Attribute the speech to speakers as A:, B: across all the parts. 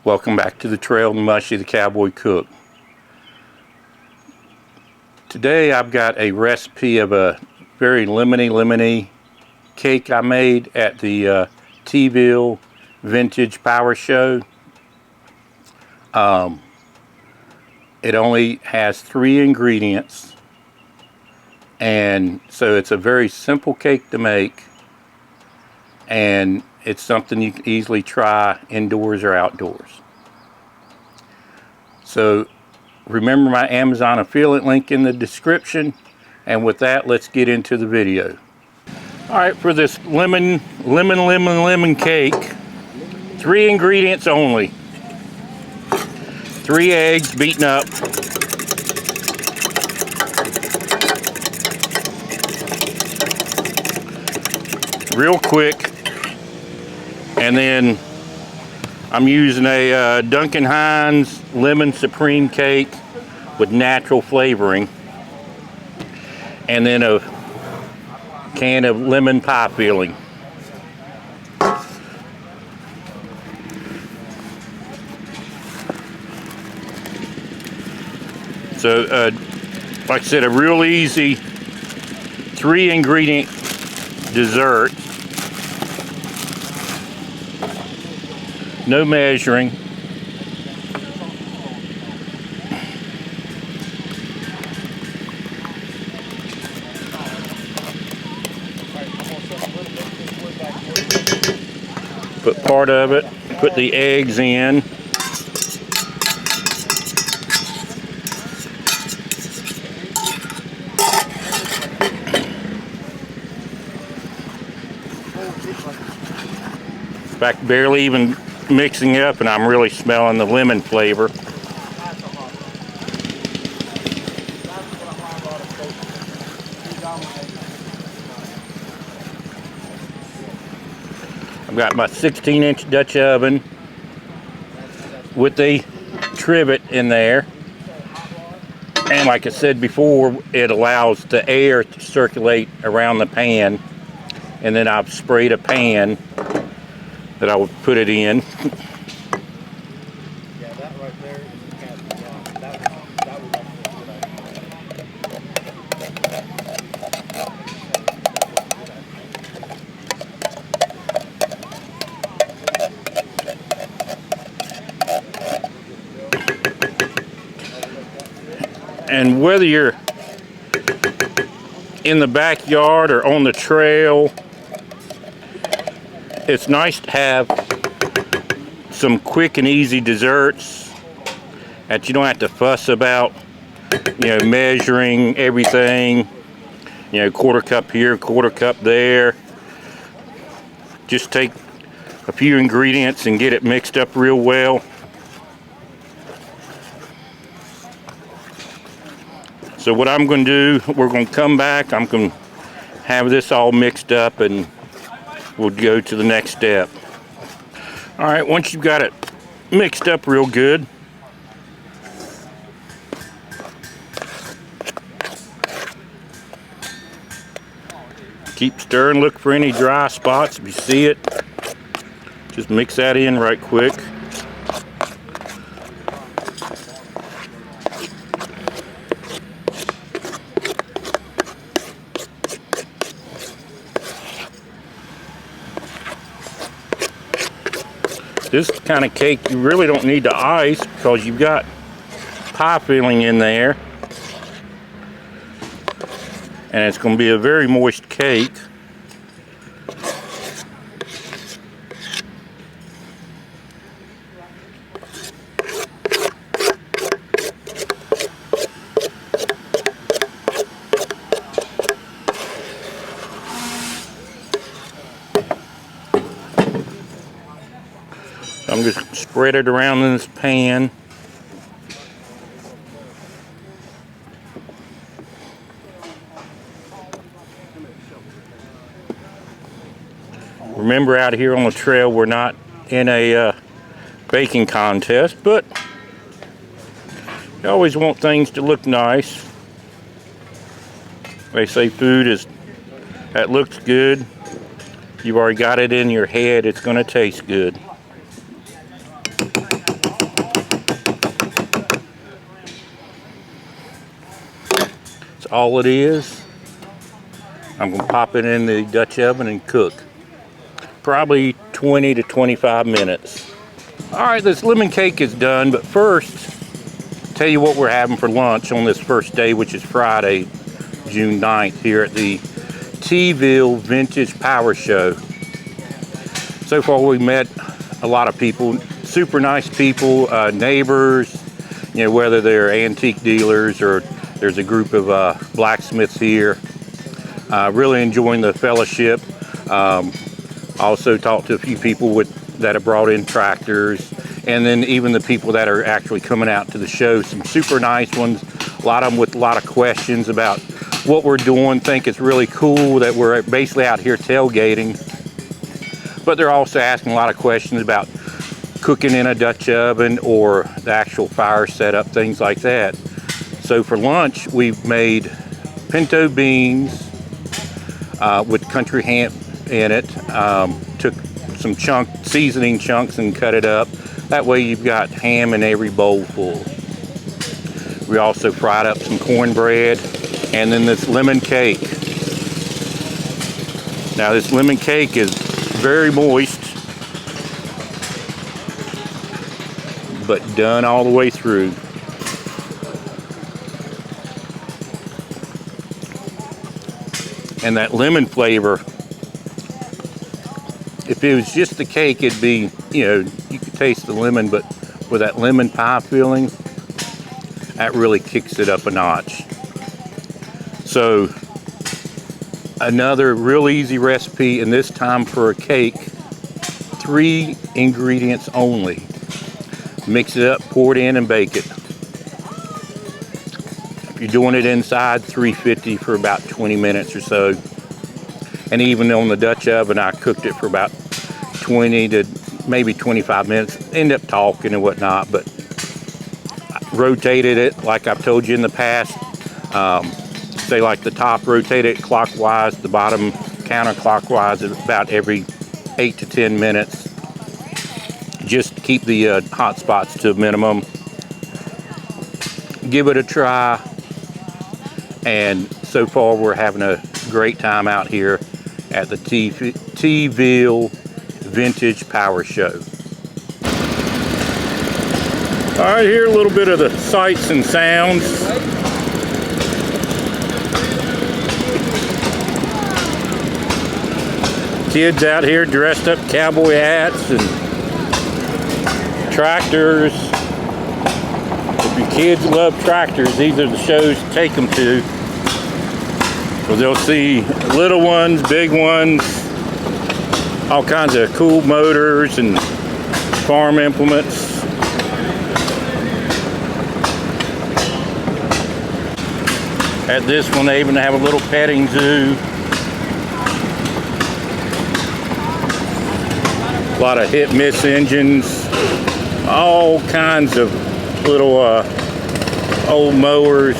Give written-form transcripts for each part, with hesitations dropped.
A: Welcome back to the trail and Mushy the Cowboy Cook. Today I've got a recipe of a very lemony cake I made at the T-ville Vintage Power Show. It only has 3 ingredients, and so it's a very simple cake to make, and it's something you can easily try indoors or outdoors. So remember my Amazon affiliate link in the description, and with that, let's get into the video. Alright, for this lemon cake, 3 ingredients only. 3 eggs beaten up. Real quick. And then I'm using a Duncan Hines lemon supreme cake with natural flavoring, and then a can of lemon pie filling. So like I said, a real easy 3 ingredient dessert. No measuring. Put part of it, put the eggs in. In fact, barely even mixing it up, and I'm really smelling the lemon flavor. I've got my 16-inch Dutch oven with the trivet in there, and like I said before, it allows the air to circulate around the pan, and then I've sprayed a pan that I would put it in.
B: Yeah, that right there is the cat. Yeah, that would
A: And whether you're in the backyard or on the trail, it's nice to have some quick and easy desserts that you don't have to fuss about, measuring everything, quarter cup here, quarter cup there. Just take a few ingredients and get it mixed up real well. So what I'm going to do, we're going to come back, I'm going to have this all mixed up, and we'll go to the next step. Alright, once you've got it mixed up real good, keep stirring, look for any dry spots. If you see it, just mix that in right quick. This kind of cake, you really don't need the ice because you've got pie filling in there. And it's going to be a very moist cake. I'm just going to spread it around in this pan. Remember, out here on the trail, we're not in a baking contest, but you always want things to look nice. They say food is, that looks good. You've already got it in your head, it's going to taste good. all it is. I'm going to pop it in the Dutch oven and cook. Probably 20 to 25 minutes. Alright, this lemon cake is done, but first, tell you what we're having for lunch on this first day, which is Friday, June 9th, here at the T-ville Vintage Power Show. So far, we met a lot of people, super nice people, neighbors, you know, whether they're antique dealers or there's a group of blacksmiths here. Really enjoying the fellowship. Also talked to a few people that have brought in tractors, and then even the people that are actually coming out to the show, some super nice ones, a lot of them with a lot of questions about what we're doing, think it's really cool that we're basically out here tailgating, but they're also asking a lot of questions about cooking in a Dutch oven or the actual fire setup, things like that. So for lunch, we've made pinto beans with country ham in it. Took some seasoning chunks and cut it up. That way you've got ham in every bowl full. We also fried up some cornbread, and then this lemon cake. Now this lemon cake is very moist, but done all the way through. And that lemon flavor, if it was just the cake, it'd be, you know, you could taste the lemon, but with that lemon pie filling, that really kicks it up a notch. So another real easy recipe, and this time for a cake, 3 ingredients only. Mix it up, pour it in, and bake it. If you're doing it inside, 350 for about 20 minutes or so. And even on the Dutch oven, I cooked it for about 20 to maybe 25 minutes. End up talking and whatnot, but I rotated it like I've told you in the past. Say like the top, rotate it clockwise, the bottom counterclockwise about every 8 to 10 minutes. Just keep the hot spots to a minimum. Give it a try. And so far we're having a great time out here at the T-ville Vintage Power Show. All right, here a little bit of the sights and sounds. Kids out here dressed up cowboy hats and tractors. If your kids love tractors, these are the shows to take them to. So they'll see little ones, big ones, all kinds of cool motors and farm implements. At this one, they even have a little petting zoo. A lot of hit-miss engines, all kinds of little old mowers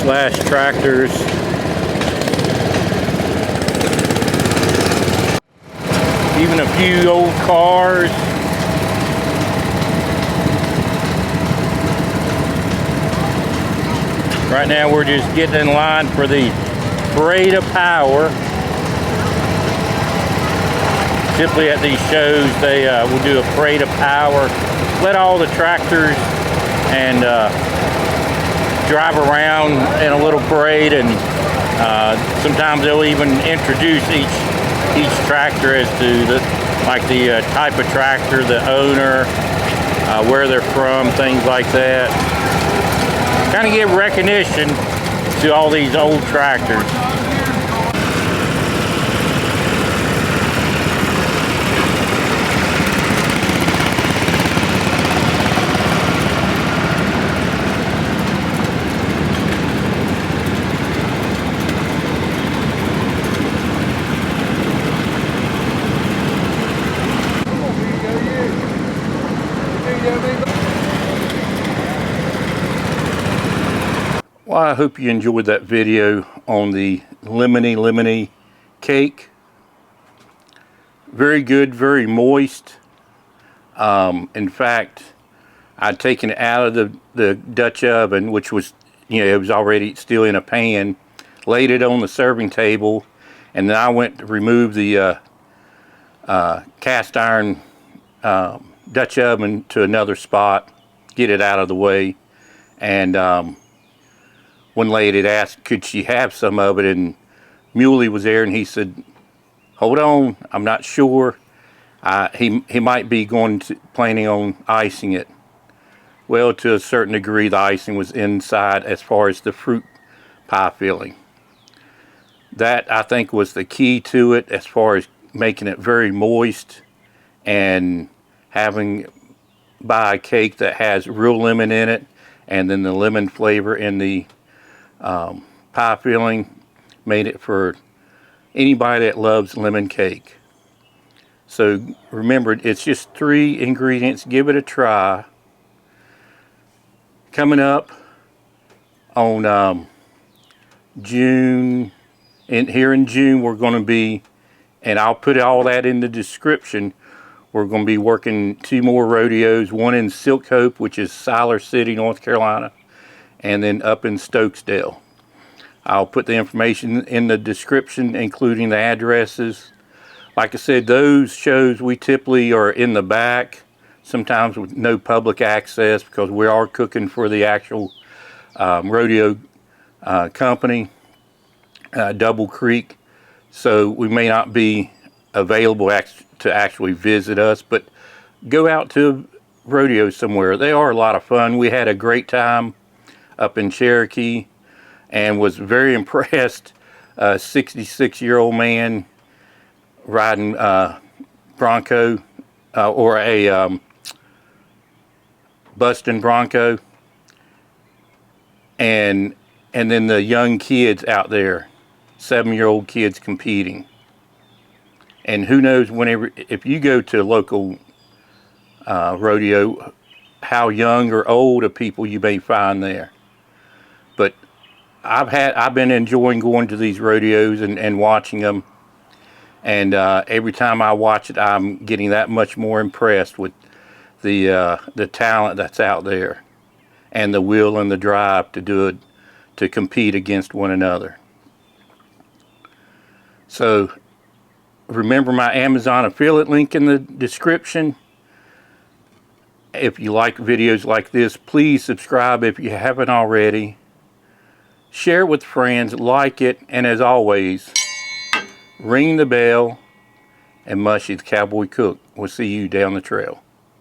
A: slash tractors. Even a few old cars. Right now we're just getting in line for the Parade of Power. Typically at these shows they will do a Parade of Power, let all the tractors and drive around in a little parade, and sometimes they'll even introduce each tractor as to the type of tractor, the owner, where they're from, things like that. Kind of give recognition to all these old tractors. Well, I hope you enjoyed that video on the Lemony cake. Very good, very moist. In fact, I'd taken it out of the Dutch oven, which was, you know, it was already still in a pan, laid it on the serving table, and then I went to remove the cast iron Dutch oven to another spot, get it out of the way. And one lady had asked, could she have some of it, and Muley was there, and he said, hold on, I'm not sure. He might be planning on icing it. Well, to a certain degree, the icing was inside as far as the fruit pie filling. That, I think, was the key to it as far as making it very moist and having a cake that has real lemon in it, and then the lemon flavor in the pie filling made it for anybody that loves lemon cake. So remember, it's just 3 ingredients. Give it a try. Coming up on June, here in June, we're going to be, and I'll put all that in the description, we're going to be working 2 more rodeos, one in Silk Hope, which is Siler City, North Carolina, and then up in Stokesdale. I'll put the information in the description, including the addresses. Like I said, those shows we typically are in the back, sometimes with no public access, because we are cooking for the actual rodeo company, Double Creek. So we may not be available to actually visit us, but go out to rodeo somewhere. They are a lot of fun. We had a great time up in Cherokee and was very impressed. A 66-year-old man riding bronco or a Bustin' Bronco, and then the young kids out there, 7-year-old kids competing. And who knows, whenever, if you go to a local rodeo, how young or old of people you may find there. But I've been enjoying going to these rodeos and watching them, and every time I watch it, I'm getting that much more impressed with the talent that's out there, and the will and the drive to do it, to compete against one another. So remember my Amazon affiliate link in the description. If you like videos like this, please subscribe if you haven't already. Share it with friends, like it, and as always, ring the bell, and Mushy the Cowboy Cook. We'll see you down the trail.